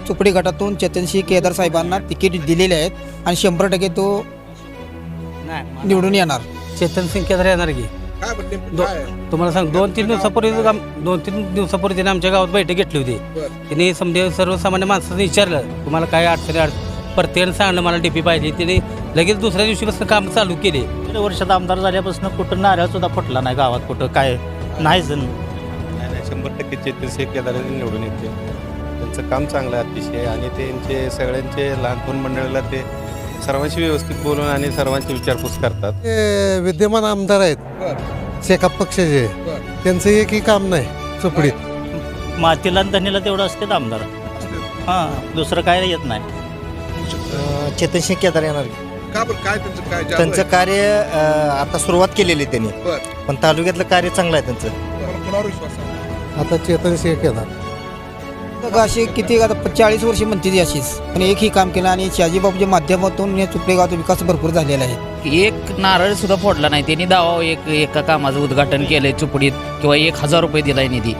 चोपडी गटातून चेतनसिंह केदार साहेबांना तिकीट दिलेले आहेत आणि 100% तो निवडून येणार. चेतनसिंह केदार येणार की काय म्हणते काय? तुम्हाला सांग 2-3 दिवसापूर्वी त्याने आमच्या गावात बैठक घेतली होती. बरं. त्यांनी समजा सर्वसामान्य माणसाने विचारलं तुम्हाला काय अडचणी प्रत्येकाने सांगलं मला डीपी पाहिजे. त्याने लगेच दुसऱ्या दिवशीपासून काम चालू केले. गेल्या वर्षात आमदार झाल्यापासून कुठं नारळ सुद्धा फुटला नाही गावात, कुठं काय नाहीच. नाही 100% चेतनसिंह केदार निवडून येते. त्यांचं काम चांगलं आहे अतिशय आणि त्यांचे सगळ्यांचे लहानपण मंडळाला ते सर्वांशी व्यवस्थित बोलून आणि सर्वांची विचारपूस करतात. ते विद्यमान आमदार आहेत बरं, शेकाप पक्षाचे, बरं. त्यांचं एकही काम नाही चोपडीत. मातीला आणि धनीला तेवढं असते आमदार. हां, दुसरं काय येत नाही. चेतनसिंह केदार येणार. का बरं काय त्यांचं काय जादू त्यांचं आहे? कार्य आता सुरुवात केलेली त्यांनी, बरं. पण तालुक्यातलं कार्य चांगलं आहे त्यांचं. तुम्हाला कोणावर विश्वास आहे? आता चेतनसिंह केदार. तर असे किती आता 40 वर्षे म्हणते ती अशीच, पण एकही काम केलं आणि शहाजीबाबूच्या माध्यमातून या चोपडे गावाचा विकास भरपूर झालेला आहे. एक नारळ सुद्धा फोडला नाही त्यांनी. दावा एका कामाचं उद्घाटन केलंय चुपडीत किंवा 1000 रुपये दिलाय निधी.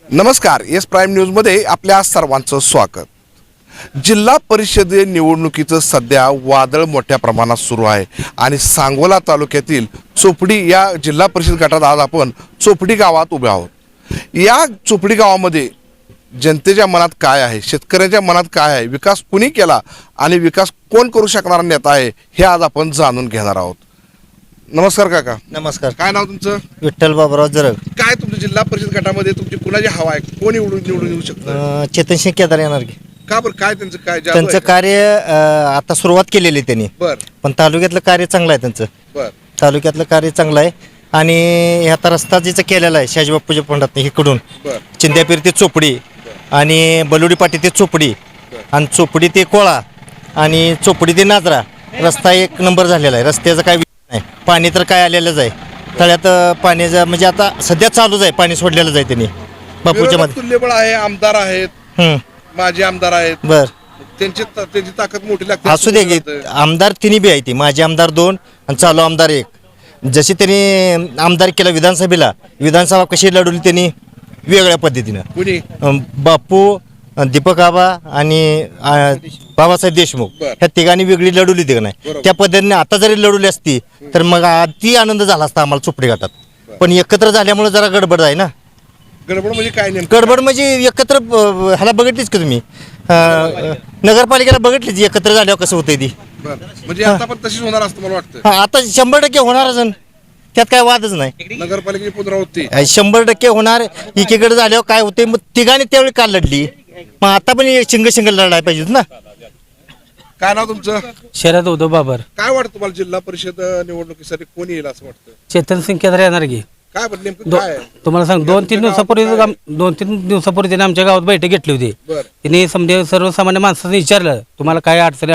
नमस्कार, येस प्राईम न्यूजमध्ये आपल्या सर्वांचं स्वागत. जिल्हा परिषद निवडणुकीचं सध्या वादळ मोठ्या प्रमाणात सुरू आहे आणि सांगोला तालुक्यातील चोपडी या जिल्हा परिषद गटात आज आपण चोपडी गावात उभे आहोत. या चोपडी गावामध्ये जनतेच्या मनात काय आहे, शेतकऱ्याच्या मनात काय आहे, विकास कुणी केला आणि विकास कोण करू शकणारा नेता आहे हे आज आपण जाणून घेणार आहोत. नमस्कार काका. नमस्कार. काय नाव तुमचं? विठ्ठल बाबूराव जरग. काय तुमच्या जिल्हा परिषद गटामध्ये तुमची कुणाची हवा आहे, कोण निवडून येऊ शकतं? चेतनसिंह केदार येणार की. का बरं काय त्यांचं काय जादू त्यांचं आहे का? कार्य आता सुरुवात केलेली त्यांनी, बर पण तालुक्यातलं कार्य चांगलं आहे त्यांचं. बर तालुक्यातलं कार्य चांगलं आहे आणि आता रस्ता जिचा केलेला आहे शहाजीबापूच्या फंडात इकडून बर चिंध्यापीर ते चोपडी आणि बलुडी पाटी ते चोपडी आणि चोपडी ते कोळा आणि चोपडी ते नाजरा रस्ता एक नंबर झालेला आहे. रस्त्याचं काय विषय नाही. पाणी तर काय आलेलंच आहे. तळ्यात पाण्याचं म्हणजे आता सध्या चालूच आहे, पाणी सोडलेलंच आहे त्यांनी बापूच्या विरोधात मध्ये. तुल्यबळ आहे, आमदार आहेत, माजी आमदार आहेत, बर त्यांची ताकद मोठी लागते. असू दे की. आमदार तिन्ही बी आहे ती, माजी आमदार 2 आणि चालू आमदार 1. जशी त्यांनी आमदार केला विधानसभेला, विधानसभा कशी लढवली त्यांनी वेगळ्या पद्धतीनं. कुणी बापू, दीपक आबा आणि बाबासाहेब देशमुख बर. ह्या तिघांनी वेगळी लढवली ते नाही. बरोबर. त्या पद्धतीने आता जरी लढवली असती तर मग अति आनंद झाला असता आम्हाला चोपडी गटात. पण एकत्र झाल्यामुळे जरा गडबड आहे ना. गडबड म्हणजे काय नेमकं? गडबड म्हणजे एकत्र ह्याला बघितलीच का तुम्ही, नगरपालिकेला बघितलीच एकत्र झाल्यावर कसं होतंय ती. बर म्हणजे आता पण तशीच होणार असतं मला वाटतं. आता 100% होणारच, त्यात काय वादच नाही. नगरपालिकेची पुनरावृत्ती 100% होणार. एकीकडे झाल्यावर काय होते, मग तिघांनी त्यावेळी का लढली, मग आता पण शिंग लढायला पाहिजे ना. काय नाव तुमचं? शरद उद्धव बाबर. काय वाटतं तुम्हाला जिल्हा परिषद निवडणुकीसाठी कोण येईल असं वाटतं? चेतनसिंह केदार येणार की काय पण नेमकं काय आहे? तुम्हाला सांग 2-3 दिवसापूर्वी त्याने आमच्या गावात बैठक घेतली होती. बर त्यांनी समजा सर्वसामान्य माणसाने विचारलं तुम्हाला काय अडचणी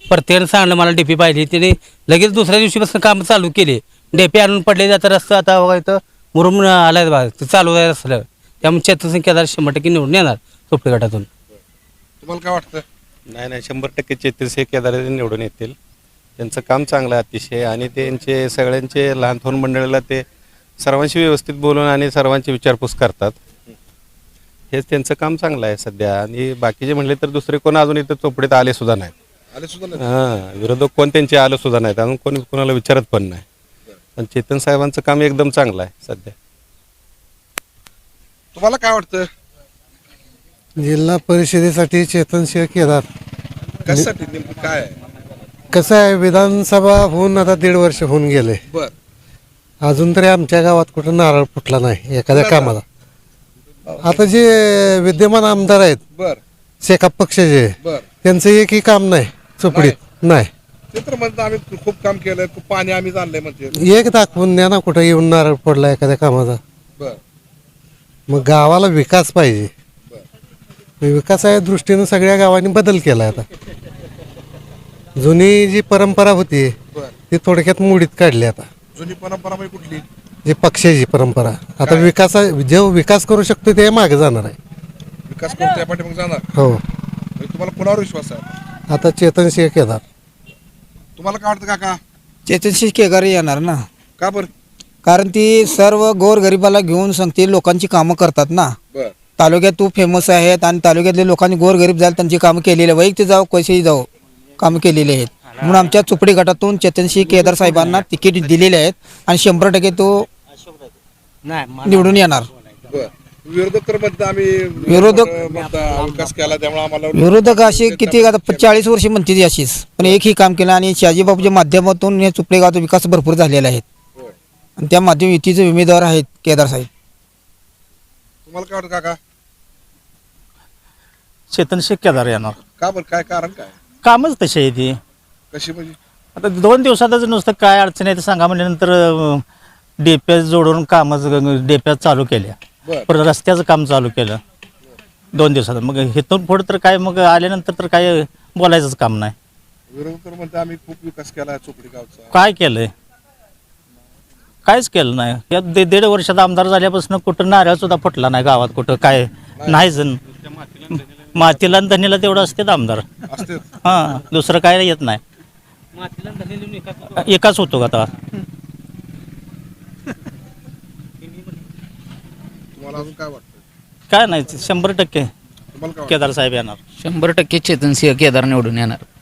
प्रत्येकाने सांगलं मला डीपी पाहिजे. त्याने लगेच दुसऱ्या दिवशीपासून काम चालू केले. डीपी आणून पडले जातं रस्ता आता बघा इथं मुरुम आलाय बघा, ते चालू आहे रस्त्याला. त्यामुळे चेतनसिंह केदार 100% निवडून येणार चोपडी गटातून. तुम्हाला काय वाटतं? नाही 100% चेतनसिंह केदार निवडून येतील. त्यांचं काम चांगलं आहे अतिशय आणि त्यांचे सगळ्यांचे लहानपण मंडळाला ते सर्वांशी व्यवस्थित बोलून आणि सर्वांची विचारपूस करतात. हेच त्यांचं काम चांगलं आहे सध्या. आणि बाकीचे म्हणले तर दुसरे कोण अजून इथं चोपडीत आले सुद्धा नाहीत. आले सुद्धा नाही. हां, विरोधक कोण त्यांचे आलं सुद्धा नाहीत, अजून कोणी कोणाला विचारत पण नाही. पण चेतन साहेबांचं काम एकदम चांगलं आहे सध्या. तुम्हाला काय वाटतं? जिल्हा परिषदेसाठी चेतनसिंह केदार. कशासाठी नेमकं काय आहे? कसं आहे, विधानसभा होऊन आता 1.5 वर्ष होऊन गेले, बर अजून तरी आमच्या गावात कुठं नारळ फुटला नाही एखाद्या कामाला. आता जे विद्यमान आमदार आहेत बर शेकाप पक्षाचे, बर त्यांचं एकही काम नाही चोपडीत. नाही ते तर म्हणतात आम्ही खूप काम केलंय, खूप पाणी आम्ही आणलंय म्हणते. एक दाखवून द्या ना कुठं येऊन नारळ पडला एखाद्या कामाचा. बर मग गावाला विकास पाहिजे. विकासाच्या दृष्टीनं सगळ्या गावांनी बदल केला. आता जुनी जी परंपरा होती बर ती थोडक्यात मोडीत काढली. आता जुनी परंपरा म्हणजे कुठली? जी पक्षाची परंपरा आता जो विकास करू शकतो ते मागे जाणार आहे. विकास करतो पाठी मग जाणार. हो. म्हणजे तुम्हाला कोणावर विश्वास आहे? आता चेतनसिंह केदार. तुम्हाला काय वाटतं काका? चेतनसिंह केदार येणार ना, का बरं? कारण ती सर्व गोरगरिबाला घेऊन सांगते, लोकांची कामं करतात ना. बर तालुक्यात तू फेमस आहेत आणि तालुक्यातले लोकांनी गोरगरीब जायला त्यांची कामं केलेली आहे. वैयक्तिक जाऊ कसेही जाऊ कामं केलेली आहेत. म्हणून आमच्या चोपडी गटातून चेतनसिंह केदार साहेबांना तिकीट दिलेले आहेत आणि 100% तो निवडून येणार. विरोधक तर म्हणतात आम्ही विकास केला त्यामुळे आम्हाला विरोधक असे किती आता 40 वर्ष म्हणते अशीच, पण एकही काम केलं आणि शहाजीबापूच्या माध्यमातून या चोपडे गावाचा विकास भरपूर झालेला आहे आणि त्या माध्यम युतीचे उमेदवार आहेत केदार साहेब. तुम्हाला काय वाटतं काका? चेतनसिंह केदार येणार. का बरं, काय कारण काय? कामच तशी आहे ती. कशी म्हणजे? आता 2 दिवसातच नुसतं काय अडचण आहे ते सांगा म्हणल्यानंतर डेप्या जोडून कामच डेप्या चालू केल्या. बरं. परत रस्त्याचं काम चालू केलं 2 दिवसात. मग इथून पुढे तर काय मग आल्यानंतर तर काय बोलायचंच काम नाही. विरोधक तर म्हणतात आम्ही खूप विकास केला चोपडी गावचा. काय केलंय? काहीच केलं नाही. या 1.5 वर्षात आमदार झाल्यापासून कुठं नारळ सुद्धा फुटला नाही गावात. कुठं काय नाही जण. मातीला आणि धनीला तेवढं असते आमदार. असते. हां, दुसरं काय येत नाही. एकाच होतो का आता? तुम्हाला अजून काय वाटतं? काय नाही, 100% तुम्हाला काय केदार साहेब येणार. 100% चेतनसिंह केदार निवडून येणार. वाटतं?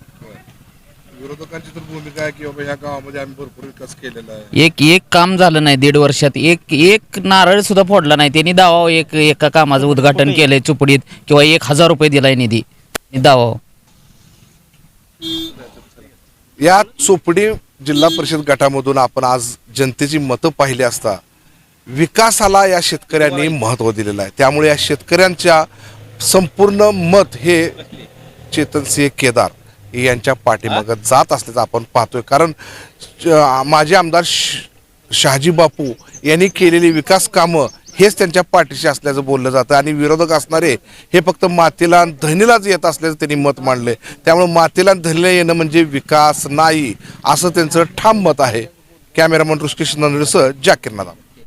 विरोधकांची तर भूमिका आहे की बाबा ह्या गावामध्ये आम्ही भरपूर विकास केलेला आहे. एक काम झालं नाही 1.5 वर्षात. एक नारळ सुद्धा फोडला नाही. त्यांनी दावा एका कामाचं उद्घाटन केलंय चुपडीत किंवा 1000 रुपये दिलाय निधी दावा. या चोपडी जिल्हा परिषद गटामधून आपण आज जनतेची मतं पाहिली असता विकासाला या शेतकऱ्यांनी महत्त्व दिलेलं आहे. त्यामुळे या शेतकऱ्यांच्या संपूर्ण मत हे चेतनसिंह केदार यांच्या पाठीमागं जात असल्याचं आपण पाहतोय. कारण माजी आमदार शहाजी बापू यांनी केलेली विकास कामं हेच त्यांच्या पाठीशी असल्याचं बोललं जातं आणि विरोधक असणारे हे फक्त मातेला आणि धनीलाच येत असल्याचं त्यांनी मत मांडले. त्यामुळे मातेला आणि धनीला येणं म्हणजे विकास नाही असं त्यांचं ठाम मत आहे. कॅमेरामन ऋषिकेश नंदुरेसह जाकीर नादाम.